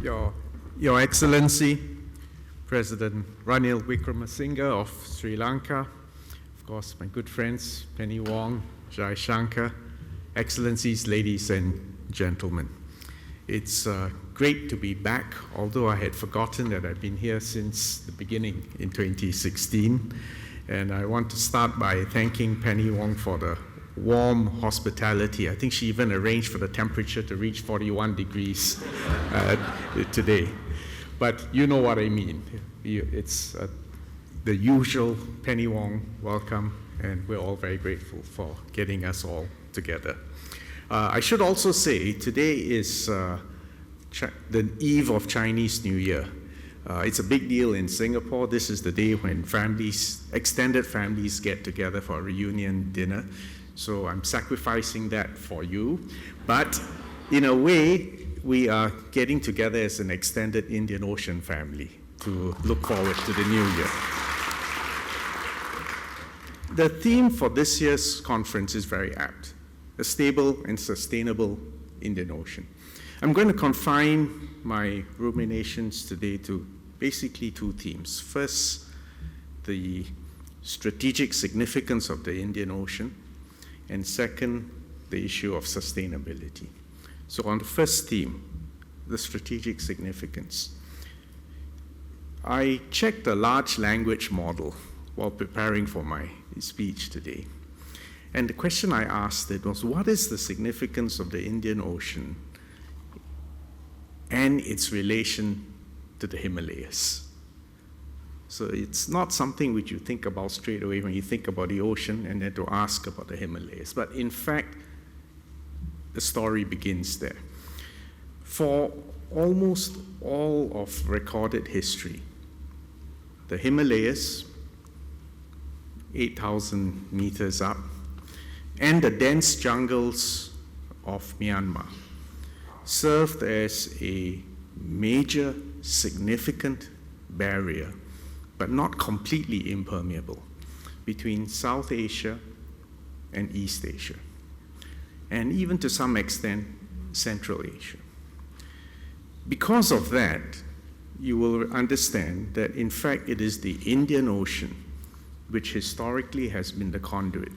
Your Excellency, President Ranil Wickremesinghe of Sri Lanka, of course, my good friends, Penny Wong, Jai Shankar, Excellencies, ladies and gentlemen. It's great to be back, although I had forgotten that I've been here since the beginning in 2016. And I want to start by thanking Penny Wong for the warm hospitality. I think she even arranged for the temperature to reach 41 degrees today. But you know what I mean. It's the usual Penny Wong welcome, and we're all very grateful for getting us all together. I should also say today is the eve of Chinese New Year. It's a big deal in Singapore. This is the day when extended families get together for a reunion dinner. So I'm sacrificing that for you. But in a way, we are getting together as an extended Indian Ocean family to look forward to the new year. The theme for this year's conference is very apt: a stable and sustainable Indian Ocean. I'm going to confine my ruminations today to basically two themes. First, the strategic significance of the Indian Ocean, and second, the issue of sustainability. So on the first theme, the strategic significance, I checked the large language model while preparing for my speech today. And the question I asked it was, what is the significance of the Indian Ocean and its relation to the Himalayas? So it's not something which you think about straight away when you think about the ocean and then to ask about the Himalayas. But in fact, the story begins there. For almost all of recorded history, the Himalayas, 8,000 meters up, and the dense jungles of Myanmar served as a major, significant barrier, but not completely impermeable, between South Asia and East Asia, and even to some extent, Central Asia. Because of that, you will understand that in fact it is the Indian Ocean which historically has been the conduit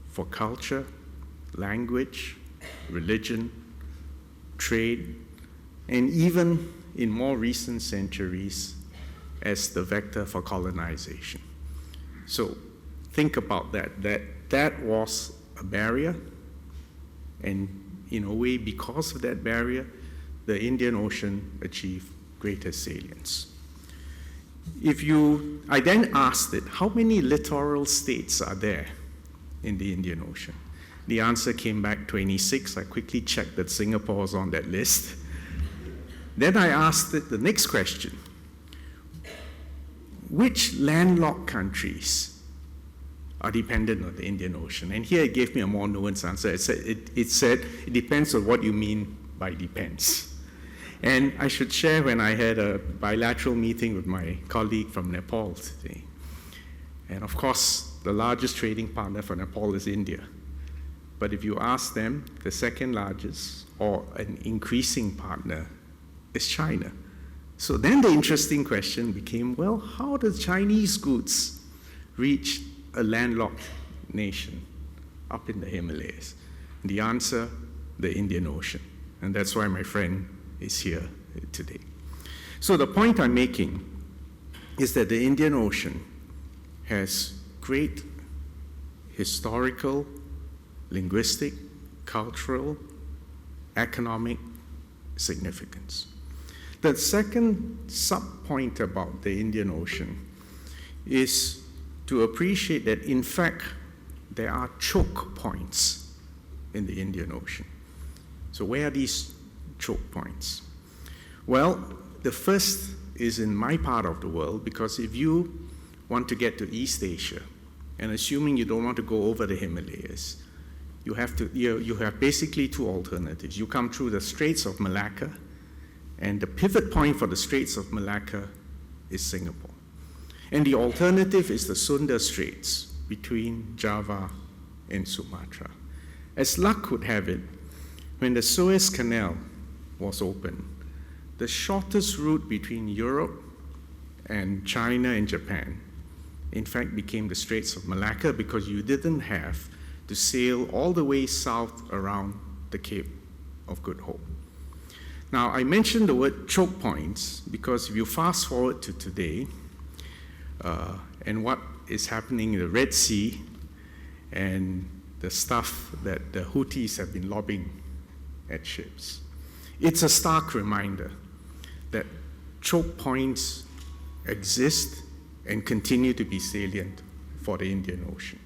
for culture, language, religion, trade, and even in more recent centuries, as the vector for colonization. So think about that was a barrier, and in a way, because of that barrier, the Indian Ocean achieved greater salience. I then asked it, how many littoral states are there in the Indian Ocean? The answer came back 26. I quickly checked that Singapore was on that list. Then I asked it the next question: which landlocked countries are dependent on the Indian Ocean? And here it gave me a more nuanced answer. It said it depends on what you mean by depends. And I should share, when I had a bilateral meeting with my colleague from Nepal today. And of course, the largest trading partner for Nepal is India. But if you ask them, the second largest or an increasing partner is China. So then the interesting question became, well, how do Chinese goods reach a landlocked nation up in the Himalayas? The answer, the Indian Ocean. And that's why my friend is here today. So the point I'm making is that the Indian Ocean has great historical, linguistic, cultural, economic significance. The second sub-point about the Indian Ocean is to appreciate that, in fact, there are choke points in the Indian Ocean. So where are these choke points? Well, the first is in my part of the world, because if you want to get to East Asia, and assuming you don't want to go over the Himalayas, you have basically two alternatives. You come through the Straits of Malacca, and the pivot point for the Straits of Malacca is Singapore. And the alternative is the Sunda Straits between Java and Sumatra. As luck would have it, when the Suez Canal was opened, the shortest route between Europe and China and Japan, in fact, became the Straits of Malacca because you didn't have to sail all the way south around the Cape of Good Hope. Now, I mentioned the word choke points because if you fast forward to today and what is happening in the Red Sea and the stuff that the Houthis have been lobbing at ships, it's a stark reminder that choke points exist and continue to be salient for the Indian Ocean.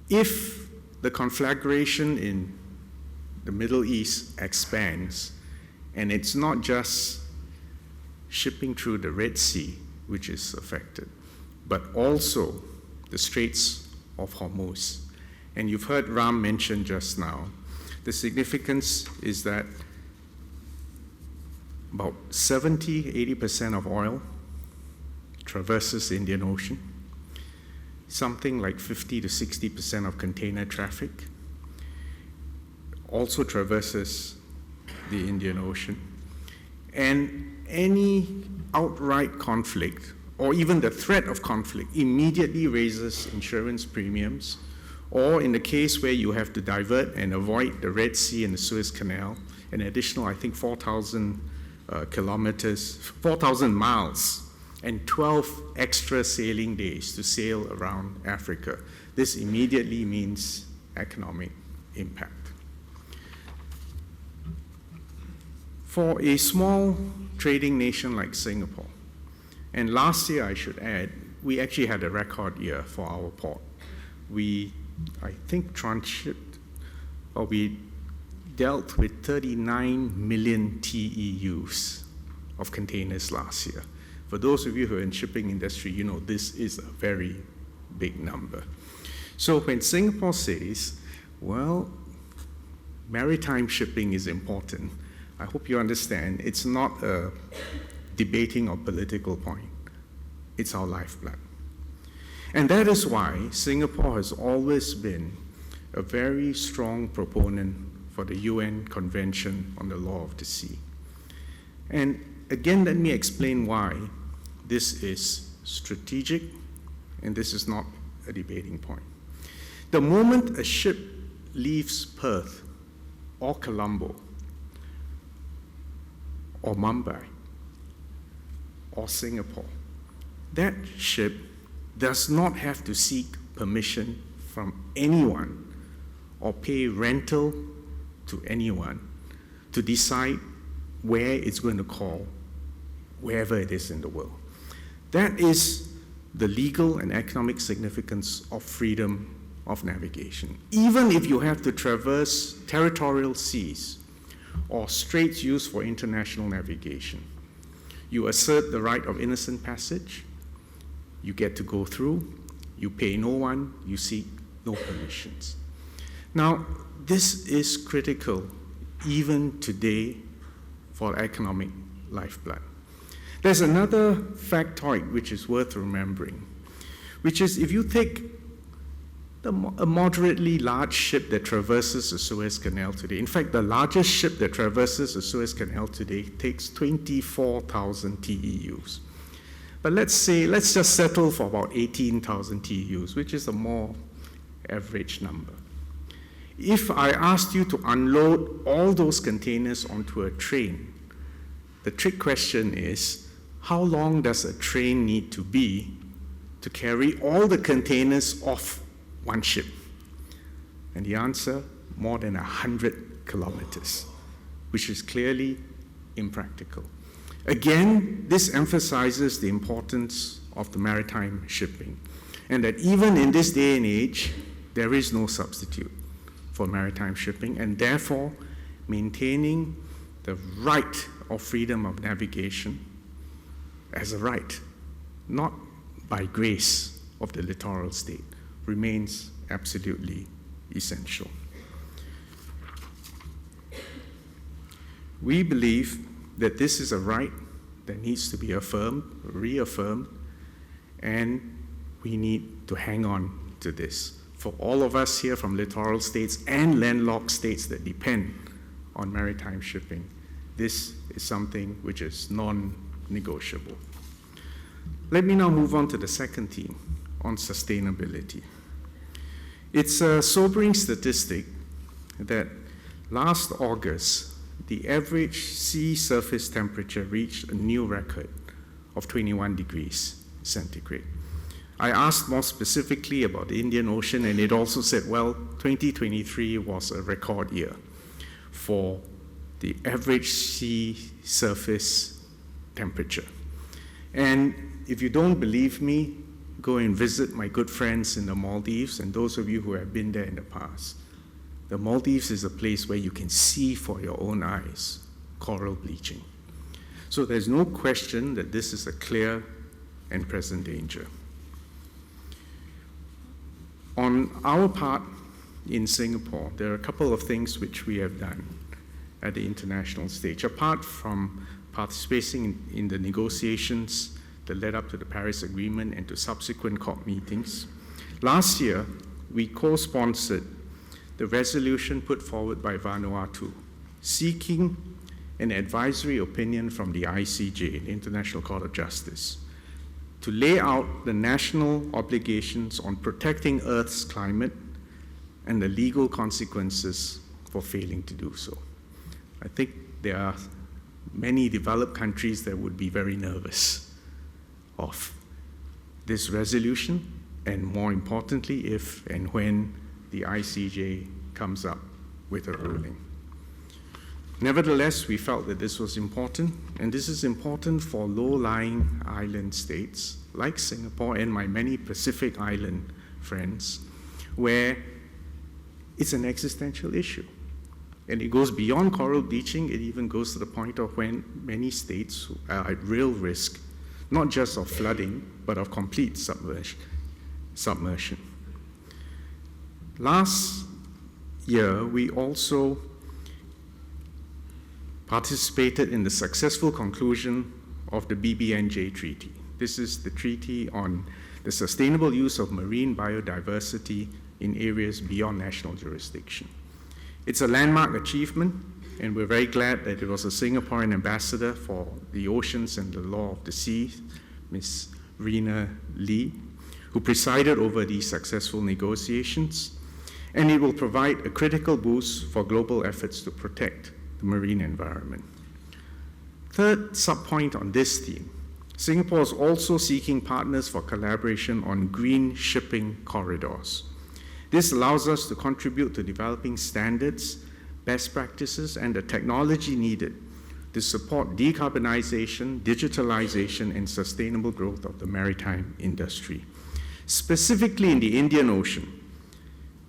If the conflagration in the Middle East expands, and it's not just shipping through the Red Sea, which is affected, but also the Straits of Hormuz. And you've heard Ram mention just now, the significance is that about 70–80% of oil traverses the Indian Ocean, something like 50–60% of container traffic also traverses the Indian Ocean. And any outright conflict, or even the threat of conflict, immediately raises insurance premiums, or in the case where you have to divert and avoid the Red Sea and the Suez Canal, an additional, I think, 4,000 kilometers, 4,000 miles, and 12 extra sailing days to sail around Africa. This immediately means economic impact. For a small trading nation like Singapore, and last year I should add, we actually had a record year for our port. We, I think, we dealt with 39 million TEUs of containers last year. For those of you who are in shipping industry, you know this is a very big number. So when Singapore says, well, maritime shipping is important, I hope you understand it's not a debating or political point. It's our lifeblood. And that is why Singapore has always been a very strong proponent for the UN Convention on the Law of the Sea. And again, let me explain why this is strategic and this is not a debating point. The moment a ship leaves Perth or Colombo or Mumbai or Singapore, that ship does not have to seek permission from anyone or pay rental to anyone to decide where it's going to call, wherever it is in the world. That is the legal and economic significance of freedom of navigation. Even if you have to traverse territorial seas or straits used for international navigation, you assert the right of innocent passage, you get to go through, you pay no one, you seek no permissions. Now, this is critical even today for economic lifeblood. There's another factoid which is worth remembering, which is if you take a moderately large ship that traverses the Suez Canal today, in fact, the largest ship that traverses the Suez Canal today takes 24,000 TEUs. But let's just settle for about 18,000 TEUs, which is a more average number. If I asked you to unload all those containers onto a train, the trick question is, how long does a train need to be to carry all the containers off one ship? And the answer, more than 100 kilometers, which is clearly impractical. Again, this emphasizes the importance of the maritime shipping, and that even in this day and age, there is no substitute for maritime shipping, and therefore maintaining the right of freedom of navigation as a right, not by grace of the littoral state, remains absolutely essential. We believe that this is a right that needs to be affirmed, reaffirmed, and we need to hang on to this. For all of us here from littoral states and landlocked states that depend on maritime shipping, This is something which is non-negotiable. Let me now move on to the second theme, on sustainability. It's a sobering statistic that last August, the average sea surface temperature reached a new record of 21 degrees centigrade. I asked more specifically about the Indian Ocean, and it also said, well, 2023 was a record year for the average sea surface temperature. And if you don't believe me, go and visit my good friends in the Maldives, and those of you who have been there in the past. The Maldives is a place where you can see for your own eyes coral bleaching. So there's no question that this is a clear and present danger. On our part in Singapore, there are a couple of things which we have done at the international stage. Apart from participating in the negotiations that led up to the Paris Agreement and to subsequent COP meetings, last year we co-sponsored the resolution put forward by Vanuatu, seeking an advisory opinion from the ICJ, the International Court of Justice, to lay out the national obligations on protecting Earth's climate and the legal consequences for failing to do so. I think there are many developed countries that would be very nervous of this resolution, and more importantly, if and when the ICJ comes up with a ruling. Nevertheless, we felt that this was important, and this is important for low-lying island states like Singapore and my many Pacific Island friends, where it's an existential issue. And it goes beyond coral bleaching. It even goes to the point of when many states are at real risk, not just of flooding, but of complete submersion. Last year, we also participated in the successful conclusion of the BBNJ Treaty. This is the treaty on the sustainable use of marine biodiversity in areas beyond national jurisdiction. It's a landmark achievement, and we're very glad that it was a Singaporean ambassador for the oceans and the law of the sea, Ms. Rina Lee, who presided over these successful negotiations, and it will provide a critical boost for global efforts to protect the marine environment. Third subpoint on this theme, Singapore is also seeking partners for collaboration on green shipping corridors. This allows us to contribute to developing standards, best practices, and the technology needed to support decarbonization, digitalization, and sustainable growth of the maritime industry. Specifically in the Indian Ocean,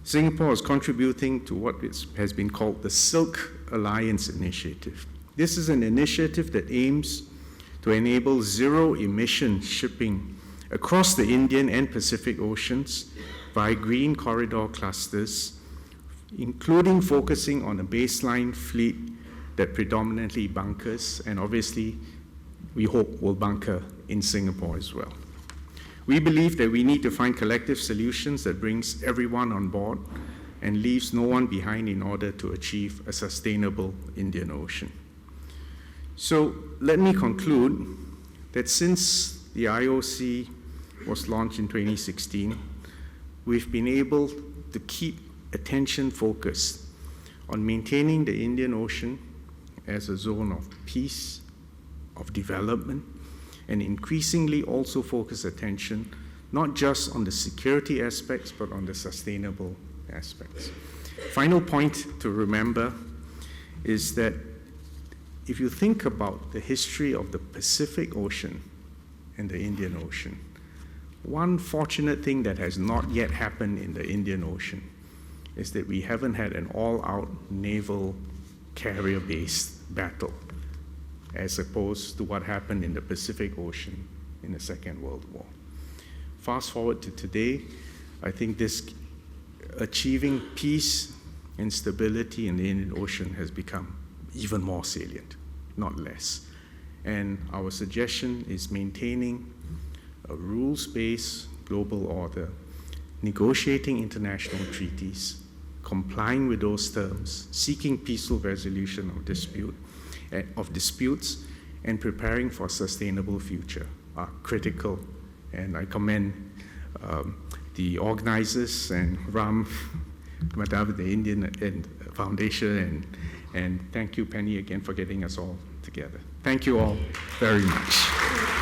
Singapore is contributing to what has been called the Silk Alliance Initiative. This is an initiative that aims to enable zero-emission shipping across the Indian and Pacific Oceans by green corridor clusters, including focusing on a baseline fleet that predominantly bunkers, and obviously we hope will bunker in Singapore as well. We believe that we need to find collective solutions that brings everyone on board and leaves no one behind in order to achieve a sustainable Indian Ocean. So let me conclude that since the IOC was launched in 2016, we've been able to keep attention focused on maintaining the Indian Ocean as a zone of peace, of development, and increasingly also focus attention not just on the security aspects, but on the sustainable aspects. Final point to remember is that if you think about the history of the Pacific Ocean and the Indian Ocean, one fortunate thing that has not yet happened in the Indian Ocean is that we haven't had an all-out naval carrier-based battle, as opposed to what happened in the Pacific Ocean in the Second World War. Fast forward to today, I think this achieving peace and stability in the Indian Ocean has become even more salient, not less. And our suggestion is maintaining a rules-based global order, negotiating international treaties, complying with those terms, seeking peaceful resolution of dispute, of disputes and preparing for a sustainable future are critical. And I commend the organizers and Ram Madhav, the Indian Foundation, and thank you, Penny, again for getting us all together. Thank you all very much.